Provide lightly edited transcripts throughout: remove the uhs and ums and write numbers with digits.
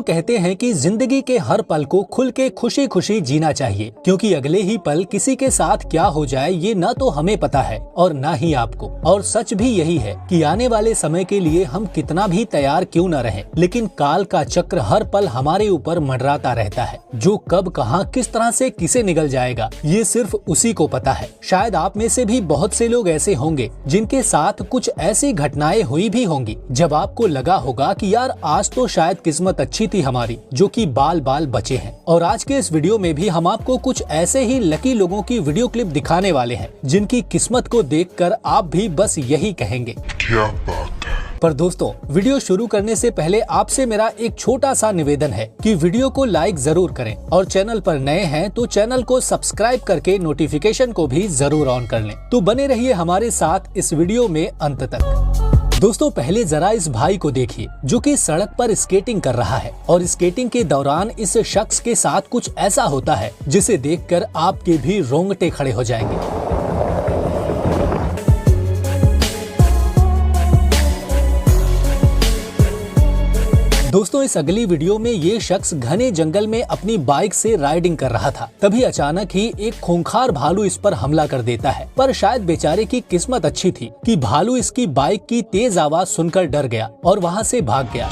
कहते हैं कि जिंदगी के हर पल को खुल के खुशी खुशी जीना चाहिए, क्योंकि अगले ही पल किसी के साथ क्या हो जाए ये न तो हमें पता है और न ही आपको। और सच भी यही है कि आने वाले समय के लिए हम कितना भी तैयार क्यों न रहें, लेकिन काल का चक्र हर पल हमारे ऊपर मंडराता रहता है। जो कब कहां किस तरह से किसे निगल जाएगा ये सिर्फ उसी को पता है। शायद आप में से भी बहुत से लोग ऐसे होंगे जिनके साथ कुछ ऐसी घटनाएं हुई भी होंगी जब आपको लगा होगा कि यार आज तो शायद किस्मत अच्छी थी हमारी, जो कि बाल बाल बचे हैं। और आज के इस वीडियो में भी हम आपको कुछ ऐसे ही लकी लोगों की वीडियो क्लिप दिखाने वाले हैं जिनकी किस्मत को देखकर आप भी बस यही कहेंगे, क्या बात है। पर दोस्तों, वीडियो शुरू करने से पहले आपसे मेरा एक छोटा सा निवेदन है कि वीडियो को लाइक जरूर करें और चैनल पर नए हैं तो चैनल को सब्सक्राइब करके नोटिफिकेशन को भी जरूर ऑन कर लें। तो बने रहिए हमारे साथ इस वीडियो में अंत तक। दोस्तों, पहले जरा इस भाई को देखिए जो कि सड़क पर स्केटिंग कर रहा है और स्केटिंग के दौरान इस शख्स के साथ कुछ ऐसा होता है जिसे देखकर आपके भी रोंगटे खड़े हो जाएंगे। दोस्तों, इस अगली वीडियो में ये शख्स घने जंगल में अपनी बाइक से राइडिंग कर रहा था। तभी अचानक ही एक खूंखार भालू इस पर हमला कर देता है, पर शायद बेचारे की किस्मत अच्छी थी कि भालू इसकी बाइक की तेज आवाज सुनकर डर गया और वहां से भाग गया।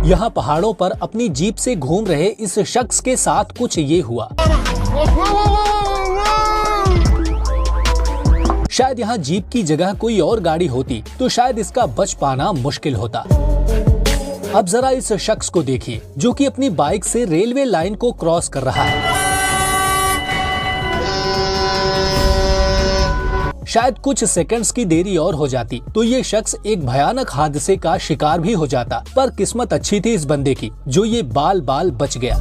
यहाँ पहाड़ों पर अपनी जीप से घूम रहे इस शख्स के साथ कुछ ये हुआ। शायद यहाँ जीप की जगह कोई और गाड़ी होती तो शायद इसका बच पाना मुश्किल होता। अब जरा इस शख्स को देखिए जो कि अपनी बाइक से रेलवे लाइन को क्रॉस कर रहा है। शायद कुछ सेकंड्स की देरी और हो जाती तो ये शख्स एक भयानक हादसे का शिकार भी हो जाता, पर किस्मत अच्छी थी इस बंदे की जो ये बाल बाल बच गया।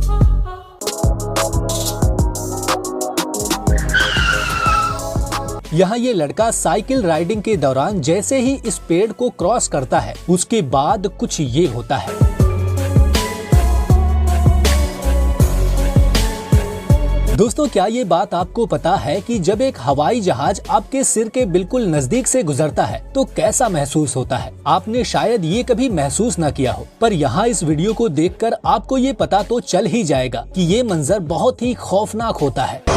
यहाँ ये लड़का साइकिल राइडिंग के दौरान जैसे ही इस पेड़ को क्रॉस करता है उसके बाद कुछ ये होता है। दोस्तों, क्या ये बात आपको पता है कि जब एक हवाई जहाज आपके सिर के बिल्कुल नजदीक से गुजरता है तो कैसा महसूस होता है? आपने शायद ये कभी महसूस न किया हो, पर यहाँ इस वीडियो को देखकर आपको ये पता तो चल ही जाएगा कि ये मंजर बहुत ही खौफनाक होता है।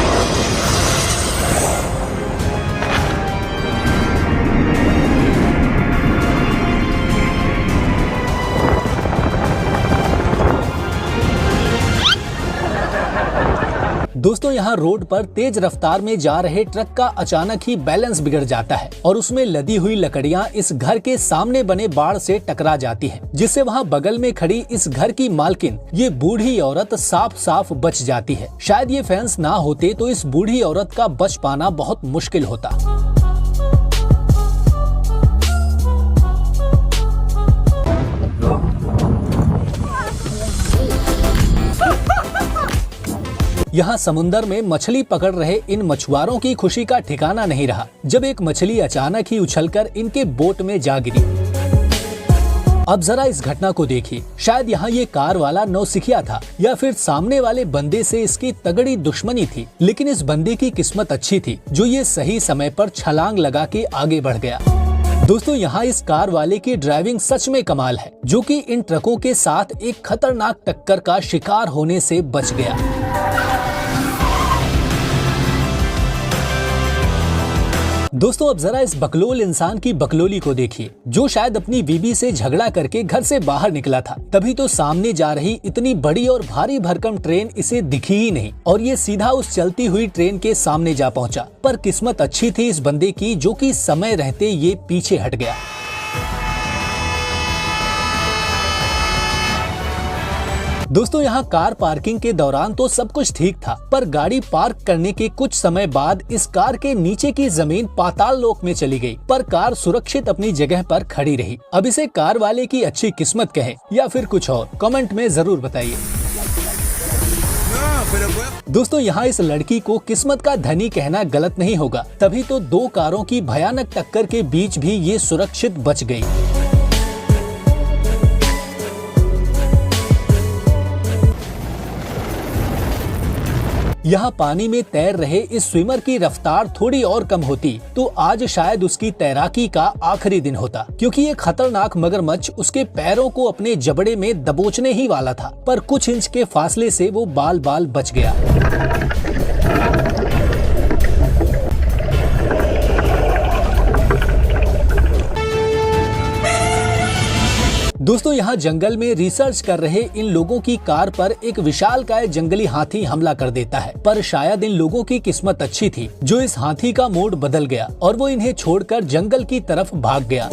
दोस्तों, यहाँ रोड पर तेज रफ्तार में जा रहे ट्रक का अचानक ही बैलेंस बिगड़ जाता है और उसमें लदी हुई लकड़ियाँ इस घर के सामने बने बाड़ से टकरा जाती हैं, जिससे वहाँ बगल में खड़ी इस घर की मालकिन ये बूढ़ी औरत साफ साफ बच जाती है। शायद ये फैंस ना होते तो इस बूढ़ी औरत का बच पाना बहुत मुश्किल होता। यहाँ समुंदर में मछली पकड़ रहे इन मछुआरों की खुशी का ठिकाना नहीं रहा जब एक मछली अचानक ही उछलकर इनके बोट में जा गिरी। अब जरा इस घटना को देखिए। शायद यहाँ ये कार वाला नौसिखिया था या फिर सामने वाले बंदे से इसकी तगड़ी दुश्मनी थी, लेकिन इस बंदे की किस्मत अच्छी थी जो ये सही समय पर छलांग लगा के आगे बढ़ गया। दोस्तों, यहाँ इस कार वाले की ड्राइविंग सच में कमाल है जो कि इन ट्रकों के साथ एक खतरनाक टक्कर का शिकार होने से बच गया। दोस्तों, अब जरा इस बकलोल इंसान की बकलोली को देखिए जो शायद अपनी बीबी से झगड़ा करके घर से बाहर निकला था। तभी तो सामने जा रही इतनी बड़ी और भारी भरकम ट्रेन इसे दिखी ही नहीं और ये सीधा उस चलती हुई ट्रेन के सामने जा पहुंचा। पर किस्मत अच्छी थी इस बंदे की जो कि समय रहते ये पीछे हट गया। दोस्तों, यहाँ कार पार्किंग के दौरान तो सब कुछ ठीक था, पर गाड़ी पार्क करने के कुछ समय बाद इस कार के नीचे की जमीन पाताल लोक में चली गई, पर कार सुरक्षित अपनी जगह पर खड़ी रही। अब इसे कार वाले की अच्छी किस्मत कहे या फिर कुछ और, कमेंट में जरूर बताइए। दोस्तों, यहाँ इस लड़की को किस्मत का धनी कहना गलत नहीं होगा, तभी तो दो कारों की भयानक टक्कर के बीच भी ये सुरक्षित बच गई। यहाँ पानी में तैर रहे इस स्विमर की रफ्तार थोड़ी और कम होती तो आज शायद उसकी तैराकी का आखिरी दिन होता, क्योंकि ये खतरनाक मगरमच्छ उसके पैरों को अपने जबड़े में दबोचने ही वाला था। पर कुछ इंच के फासले से वो बाल बाल बच गया। दोस्तों, यहाँ जंगल में रिसर्च कर रहे इन लोगों की कार पर एक विशालकाय जंगली हाथी हमला कर देता है। पर शायद इन लोगों की किस्मत अच्छी थी जो इस हाथी का मूड बदल गया और वो इन्हें छोड़कर जंगल की तरफ भाग गया।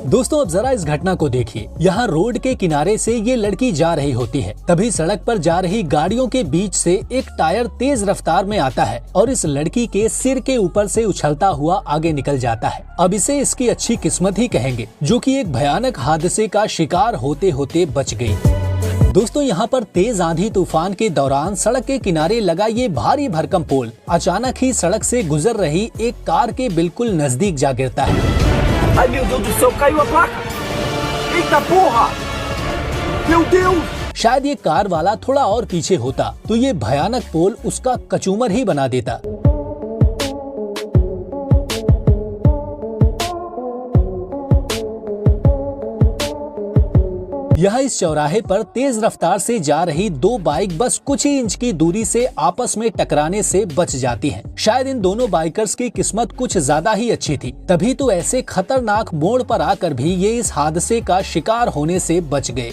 दोस्तों, अब जरा इस घटना को देखिए। यहाँ रोड के किनारे से ये लड़की जा रही होती है, तभी सड़क पर जा रही गाड़ियों के बीच से एक टायर तेज रफ्तार में आता है और इस लड़की के सिर के ऊपर से उछलता हुआ आगे निकल जाता है। अब इसे इसकी अच्छी किस्मत ही कहेंगे, जो कि एक भयानक हादसे का शिकार होते होते बच गई। दोस्तों, यहाँ पर तेज आंधी तूफान के दौरान सड़क के किनारे लगा ये भारी भरकम पोल अचानक ही सड़क से गुजर रही एक कार के बिल्कुल नजदीक जा गिरता है। Ai meu Deus do céu, caiu a placa! Eita porra! Meu Deus! शायद ये कार वाला थोड़ा और पीछे होता तो ये भयानक पोल उसका कचूमर ही बना देता। यहाँ इस चौराहे पर तेज रफ्तार से जा रही दो बाइक बस कुछ ही इंच की दूरी से आपस में टकराने से बच जाती हैं। शायद इन दोनों बाइकर्स की किस्मत कुछ ज्यादा ही अच्छी थी, तभी तो ऐसे खतरनाक मोड़ पर आकर भी ये इस हादसे का शिकार होने से बच गए।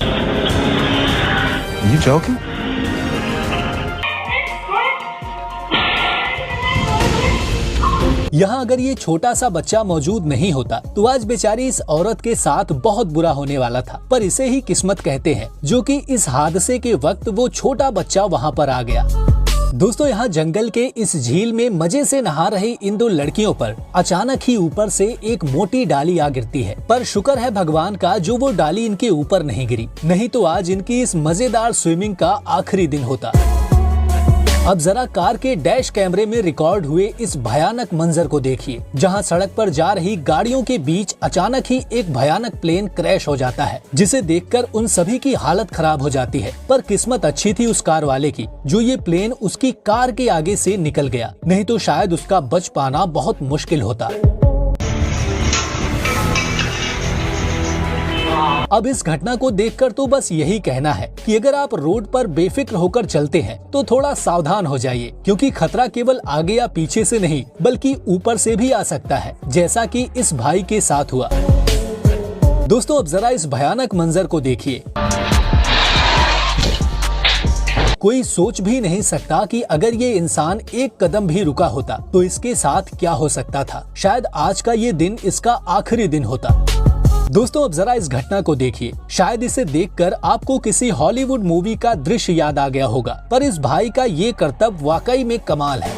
यहाँ अगर ये छोटा सा बच्चा मौजूद नहीं होता तो आज बेचारी इस औरत के साथ बहुत बुरा होने वाला था। पर इसे ही किस्मत कहते हैं, जो कि इस हादसे के वक्त वो छोटा बच्चा वहाँ पर आ गया। दोस्तों, यहाँ जंगल के इस झील में मजे से नहा रही इन दो लड़कियों पर अचानक ही ऊपर से एक मोटी डाली आ गिरती है। पर शुक्र है भगवान का जो वो डाली इनके ऊपर नहीं गिरी, नहीं तो आज इनकी इस मजेदार स्विमिंग का आखिरी दिन होता। अब जरा कार के डैश कैमरे में रिकॉर्ड हुए इस भयानक मंजर को देखिए, जहां सड़क पर जा रही गाड़ियों के बीच अचानक ही एक भयानक प्लेन क्रैश हो जाता है, जिसे देखकर उन सभी की हालत खराब हो जाती है। पर किस्मत अच्छी थी उस कार वाले की, जो ये प्लेन उसकी कार के आगे से निकल गया, नहीं तो शायद उसका बच पाना बहुत मुश्किल होता। अब इस घटना को देखकर तो बस यही कहना है कि अगर आप रोड पर बेफिक्र होकर चलते हैं तो थोड़ा सावधान हो जाइए, क्योंकि खतरा केवल आगे या पीछे से नहीं बल्कि ऊपर से भी आ सकता है, जैसा कि इस भाई के साथ हुआ। दोस्तों, अब जरा इस भयानक मंजर को देखिए। कोई सोच भी नहीं सकता कि अगर ये इंसान एक कदम भी रुका होता तो इसके साथ क्या हो सकता था। शायद आज का ये दिन इसका आखिरी दिन होता। दोस्तों, अब जरा इस घटना को देखिए। शायद इसे देखकर आपको किसी हॉलीवुड मूवी का दृश्य याद आ गया होगा, पर इस भाई का ये करतब वाकई में कमाल है।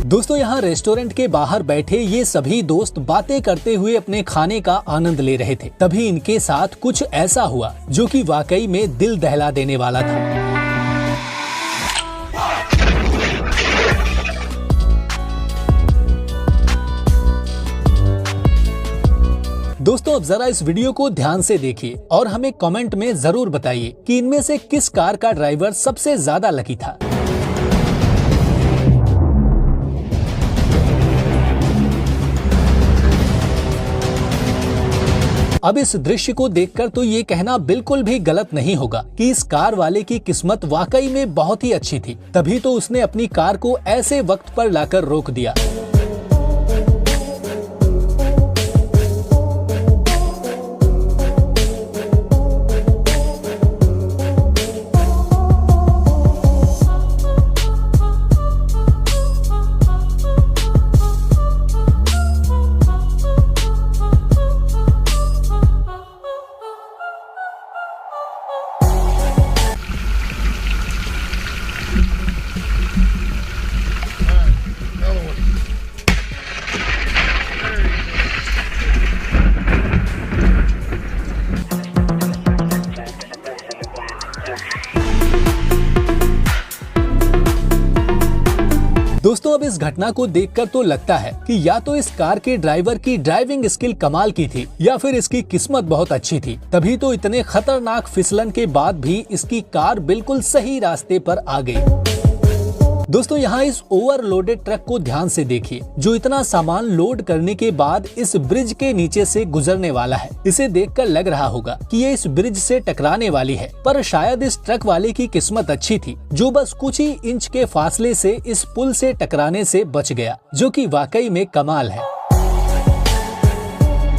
दोस्तों, यहाँ रेस्टोरेंट के बाहर बैठे ये सभी दोस्त बातें करते हुए अपने खाने का आनंद ले रहे थे, तभी इनके साथ कुछ ऐसा हुआ जो कि वाकई में दिल दहला देने वाला था। दोस्तों, अब जरा इस वीडियो को ध्यान से देखिए और हमें कमेंट में जरूर बताइए कि इनमें से किस कार का ड्राइवर सबसे ज्यादा लकी था। अब इस दृश्य को देखकर तो ये कहना बिल्कुल भी गलत नहीं होगा कि इस कार वाले की किस्मत वाकई में बहुत ही अच्छी थी, तभी तो उसने अपनी कार को ऐसे वक्त पर लाकर रोक दिया। अब इस घटना को देखकर तो लगता है कि या तो इस कार के ड्राइवर की ड्राइविंग स्किल कमाल की थी या फिर इसकी किस्मत बहुत अच्छी थी, तभी तो इतने खतरनाक फिसलन के बाद भी इसकी कार बिल्कुल सही रास्ते पर आ गई। दोस्तों यहाँ इस ओवरलोडेड ट्रक को ध्यान से देखिए, जो इतना सामान लोड करने के बाद इस ब्रिज के नीचे से गुजरने वाला है। इसे देखकर लग रहा होगा कि ये इस ब्रिज से टकराने वाली है, पर शायद इस ट्रक वाले की किस्मत अच्छी थी जो बस कुछ ही इंच के फासले से इस पुल से टकराने से बच गया, जो कि वाकई में कमाल है।